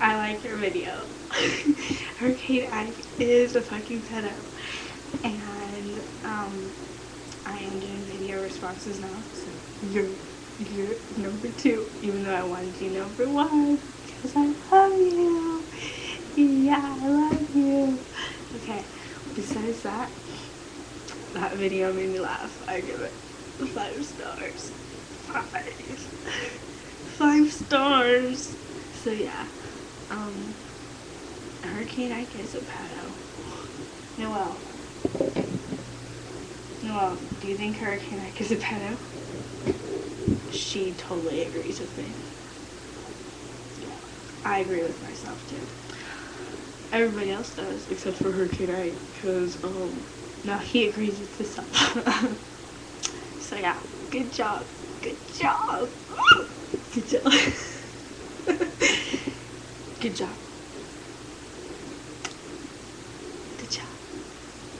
I like your video. Hurricane Ike is a fucking pedo. And, I am doing video responses now, so you're number 2, even though I wanted you number 1, because I love you. Yeah, I love you. Okay, besides that video made me laugh. I give it 5 stars. 5 stars. So yeah, Hurricane Ike is a pedo. Noelle, do you think Hurricane Ike is a pedo? She totally agrees with me. Yeah, I agree with myself too. Everybody else does, except for Hurricane Ike, because, no, he agrees with himself. So yeah, good job. Good job. Good job. Good job.